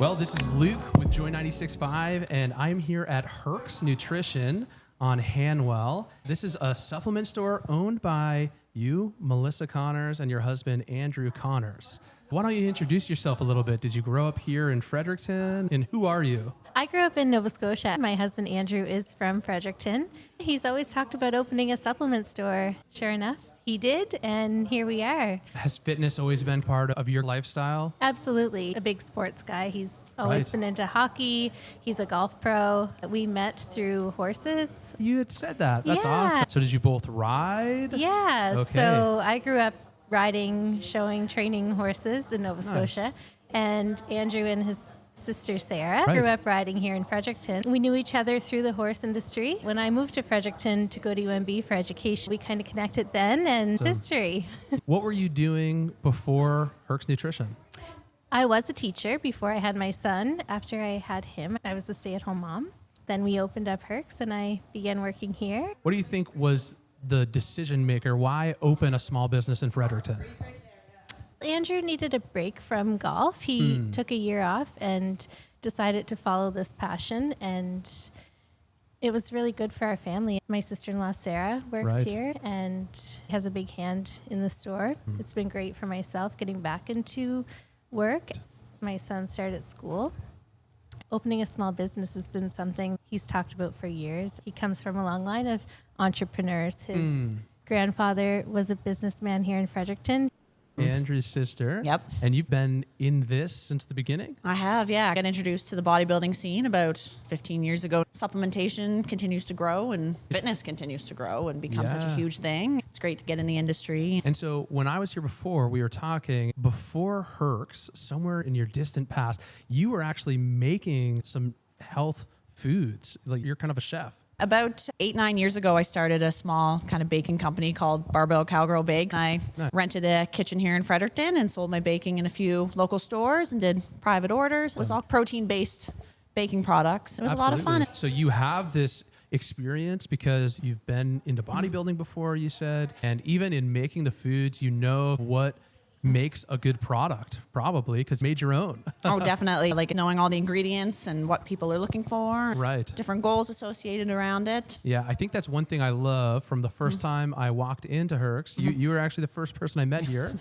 Well, this is Luke with Joy 96.5, and I'm here at Herc's Nutrition on Hanwell. This is a supplement store owned by you, Melissa Connors, and your husband, Andrew Connors. Why don't you introduce yourself a little bit? Did you grow up here in Fredericton, and who are you? I grew up in Nova Scotia. My husband, Andrew, is from Fredericton. He's always talked about opening a supplement store. Sure enough, he did, and here we are. Has fitness always been part of your lifestyle? Absolutely. A big sports guy. He's always been into hockey. He's a golf pro. We met through horses. You had said that. That's awesome. So did you both ride? Yeah. Okay. So I grew up riding, training horses in Nova Scotia. And Andrew and his sister Sarah grew up riding here in Fredericton. We knew each other through the horse industry. When I moved to Fredericton to go to UNB for education, we kind of connected then, and history. What were you doing before Herc's Nutrition? I was a teacher before I had my son. After I had him, I was a stay-at-home mom. Then we opened up Herc's, and I began working here. What do you think was the decision maker? Why open a small business in Fredericton? Andrew needed a break from golf. He took a year off and decided to follow this passion, and it was really good for our family. My sister-in-law, Sarah, works here and has a big hand in the store. It's been great for myself getting back into work. My son started school. Opening a small business has been something he's talked about for years. He comes from a long line of entrepreneurs. His grandfather was a businessman here in Fredericton. Andrew's sister. Yep. And you've been in this since the beginning? I have, yeah. I got introduced to the bodybuilding scene about 15 years ago. Supplementation continues to grow and fitness continues to grow and become such a huge thing. It's great to get in the industry. And so when I was here before, we were talking, before Herc's, somewhere in your distant past, you were actually making some health foods. Like you're kind of a chef. About 8-9 years ago, I started a small kind of baking company called Barbell Cowgirl Bakes. I rented a kitchen here in Fredericton and sold my baking in a few local stores and did private orders. It was all protein-based baking products. It was a lot of fun. So you have this experience because you've been into bodybuilding before, you said, and even in making the foods, you know what makes a good product, probably, because you made your own. Oh, definitely. Like knowing all the ingredients and what people are looking for. Right. Different goals associated around it. Yeah, I think that's one thing I love from the first time I walked into Herc's. You were actually the first person I met here.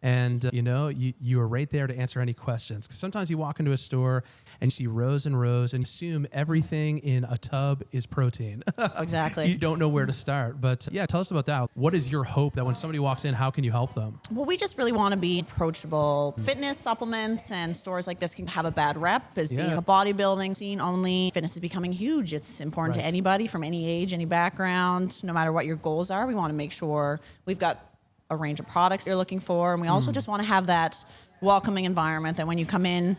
And, you were right there to answer any questions. Because sometimes you walk into a store and you see rows and rows and assume everything in a tub is protein. Exactly. You don't know where to start. But yeah, tell us about that. What is your hope that when somebody walks in, how can you help them? Well, we just really want to be approachable. Fitness supplements and stores like this can have a bad rep as being a bodybuilding scene only. Fitness is becoming huge. It's important to anybody from any age, any background, no matter what your goals are. We want to make sure we've got a range of products you're looking for. And we also just want to have that welcoming environment that when you come in,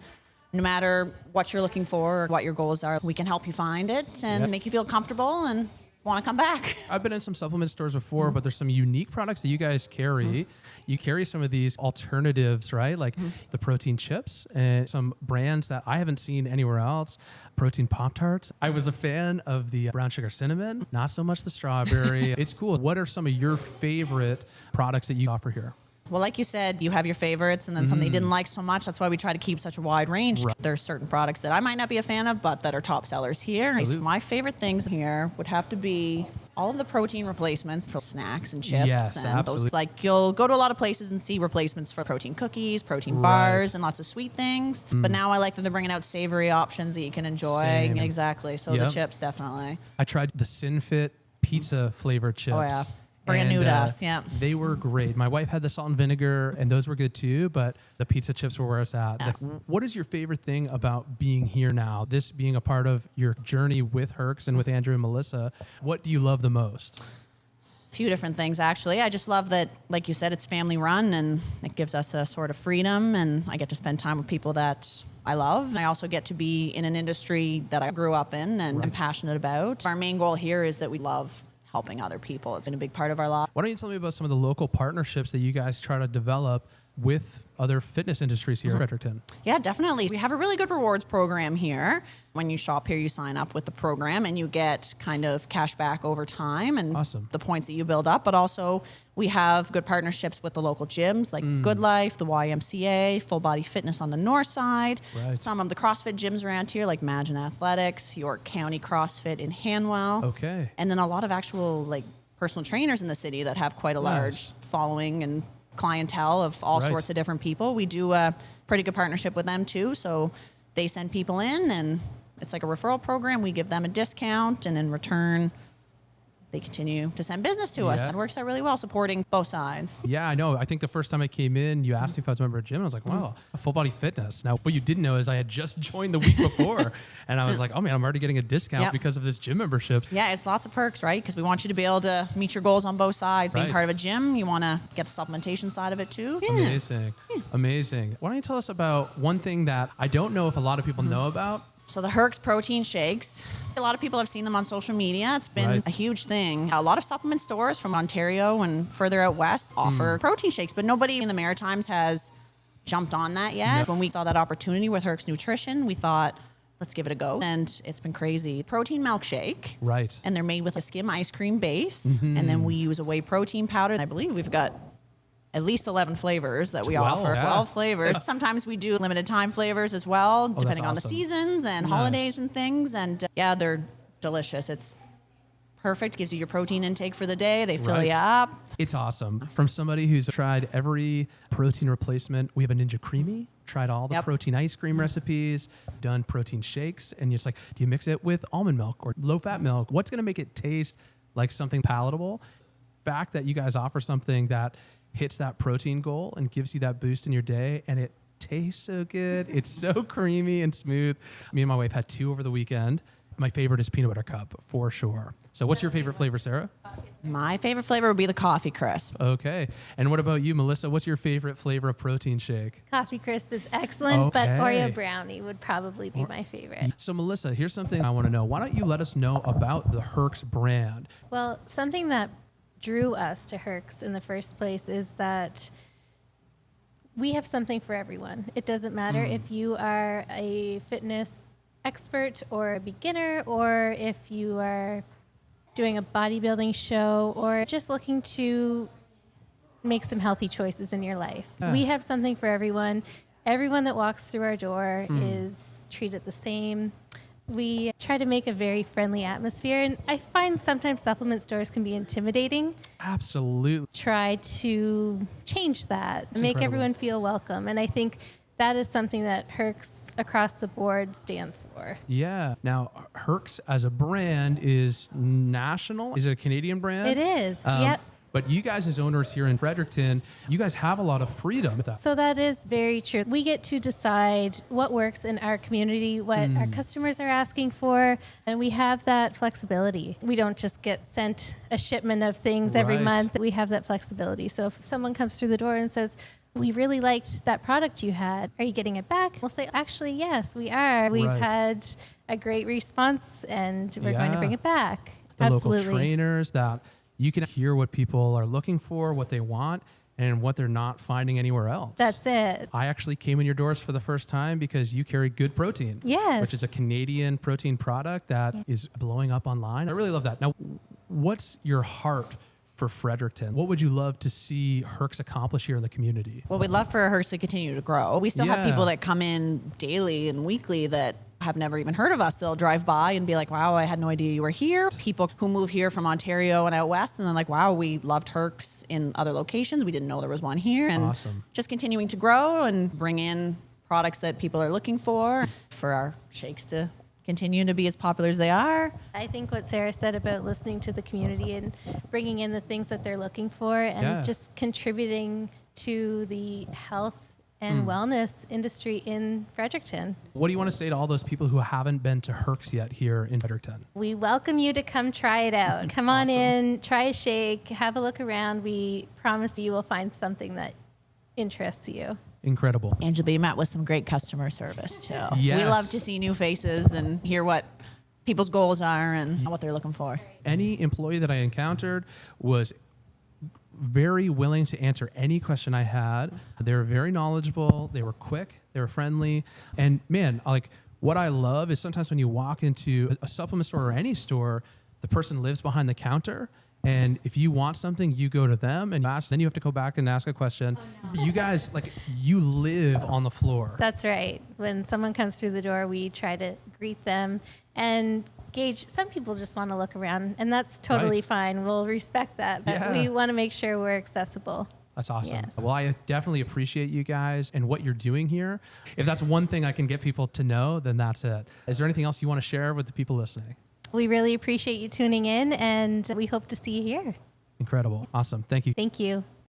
no matter what you're looking for or what your goals are, we can help you find it and make you feel comfortable and want to come back. I've been in some supplement stores before, but there's some unique products that you guys carry. You carry some of these alternatives, right? Like the protein chips and some brands that I haven't seen anywhere else. Protein Pop-Tarts. I was a fan of the brown sugar cinnamon, not so much the strawberry. It's cool. What are some of your favorite products that you offer here? Well, like you said, you have your favorites and then something you didn't like so much. That's why we try to keep such a wide range. Right. There's certain products that I might not be a fan of, but that are top sellers here. My favorite things here would have to be all of the protein replacements for snacks and chips. Yes, and absolutely. those, like you'll go to a lot of places and see replacements for protein cookies, protein bars, and lots of sweet things. But now I like that they're bringing out savory options that you can enjoy. Same. Exactly. So the chips, definitely. I tried the SinFit pizza flavored chips. Oh, yeah. Brand new to us, yeah. They were great. My wife had the salt and vinegar, and those were good too, but the pizza chips were where it's at. Yeah. Like, what is your favorite thing about being here now, this being a part of your journey with Herc's and with Andrew and Melissa? What do you love the most? A few different things, actually. I just love that, like you said, it's family run, and it gives us a sort of freedom, and I get to spend time with people that I love. And I also get to be in an industry that I grew up in and am passionate about. Our main goal here is that we love helping other people. It's been a big part of our life. Why don't you tell me about some of the local partnerships that you guys try to develop with other fitness industries here in Fredericton. Yeah, definitely. We have a really good rewards program here. When you shop here, you sign up with the program and you get kind of cash back over time and Awesome. the points that you build up. But also we have good partnerships with the local gyms like Good Life, the YMCA, Full Body Fitness on the north side. Right. Some of the CrossFit gyms around here like Imagine Athletics, York County CrossFit in Hanwell. Okay. And then a lot of actual like personal trainers in the city that have quite a large following and clientele of all sorts of different people. We do a pretty good partnership with them too. So they send people in and it's like a referral program. We give them a discount and in return, they continue to send business to us. Yeah. It works out really well, supporting both sides. Yeah, I know. I think the first time I came in, you asked me if I was a member of a gym, and I was like, wow, Full Body Fitness. Now, what you didn't know is I had just joined the week before, and I was like, oh man, I'm already getting a discount Yep. because of this gym membership. Yeah, it's lots of perks, right? Because we want you to be able to meet your goals on both sides. Being Right. part of a gym, you want to get the supplementation side of it too. Yeah. Amazing. Amazing. Why don't you tell us about one thing that I don't know if a lot of people know about? So the Herc's protein shakes, a lot of people have seen them on social media. It's been Right. a huge thing. A lot of supplement stores from Ontario and further out west offer protein shakes, but nobody in the Maritimes has jumped on that yet. Yeah. When we saw that opportunity with Herc's Nutrition, we thought, let's give it a go. And it's been crazy. Protein milkshake. Right. And they're made with a skim ice cream base. And then we use a whey protein powder. I believe we've got at least 11 flavors that we 12, offer. yeah. 12 flavors. Sometimes we do limited time flavors as well, depending on the awesome. seasons and Nice. holidays and things. And yeah, they're delicious. It's perfect. Gives you your protein intake for the day. They fill Right. you up. It's awesome. From somebody who's tried every protein replacement, we have a Ninja Creamy, tried all the Yep. protein ice cream recipes, done protein shakes, and you're just like, do you mix it with almond milk or low-fat milk? What's going to make it taste like something palatable? Fact that you guys offer something that hits that protein goal and gives you that boost in your day, and it tastes so good. It's so creamy and smooth. Me and my wife had 2 over the weekend. My favorite is peanut butter cup for sure. So what's your favorite flavor, Sarah? My favorite flavor would be the coffee crisp. Okay. And what about you, Melissa? What's your favorite flavor of protein shake? Coffee Crisp is excellent, but Okay. Oreo brownie would probably be my favorite. So, Melissa, here's something I want to know. Why don't you let us know about the Herc's brand? Well, something that drew us to Herc's in the first place is that we have something for everyone. It doesn't matter if you are a fitness expert or a beginner, or if you are doing a bodybuilding show or just looking to make some healthy choices in your life. Yeah. We have something for everyone. Everyone that walks through our door is treated the same. We try to make a very friendly atmosphere, and I find sometimes supplement stores can be intimidating. Absolutely. Try to change that, make incredible. everyone feel welcome, and I think that is something that Herc's across the board stands for. Yeah. Now, Herc's as a brand is national. Is it a Canadian brand? It is, yep. But you guys as owners here in Fredericton, you guys have a lot of freedom with that. So that is very true. We get to decide what works in our community, what our customers are asking for, and we have that flexibility. We don't just get sent a shipment of things every Right. month. We have that flexibility. So if someone comes through the door and says, we really liked that product you had, are you getting it back? We'll say, actually, yes, we are. We've Right. had a great response and we're going to Yeah. bring it back. The Absolutely. local trainers that you can hear what people are looking for, what they want, and what they're not finding anywhere else. That's it. I actually came in your doors for the first time because you carry Good Protein. Yes. Which is a Canadian protein product that is blowing up online. I really love that. Now, what's your heart for Fredericton? What would you love to see Herc's accomplish here in the community? Well, we'd love for Herc's to continue to grow. We still have Yeah. people that come in daily and weekly that have never even heard of us. They'll drive by and be like, wow, I had no idea you were here. People who move here from Ontario and out west, and then like, wow, we loved Herc's in other locations. We didn't know there was one here. And Awesome. just continuing to grow and bring in products that people are looking for our shakes to continue to be as popular as they are. I think what Sarah said about listening to the community and bringing in the things that they're looking for and Yeah. just contributing to the health and wellness industry in Fredericton. What do you want to say to all those people who haven't been to Herc's yet here in Fredericton? We welcome you to come try it out. Come on in, try a shake, have a look around. We promise you will find something that interests you. Incredible. And you'll be met with some great customer service too. Yes. We love to see new faces and hear what people's goals are and what they're looking for. Any employee that I encountered was very willing to answer any question I had. They were very knowledgeable. They were quick. They were friendly. And man, like what I love is sometimes when you walk into a supplement store or any store, the person lives behind the counter. And if you want something, you go to them and ask, then you have to go back and ask a question. Oh, no. You guys, like, you live on the floor. That's right. When someone comes through the door, we try to greet them and gauge. Some people just want to look around, and that's totally fine. We'll respect that, but we want to make sure we're accessible. That's awesome. Yes. Well, I definitely appreciate you guys and what you're doing here. If that's one thing I can get people to know, then that's it. Is there anything else you want to share with the people listening? We really appreciate you tuning in, and we hope to see you here. Incredible. Awesome. Thank you. Thank you.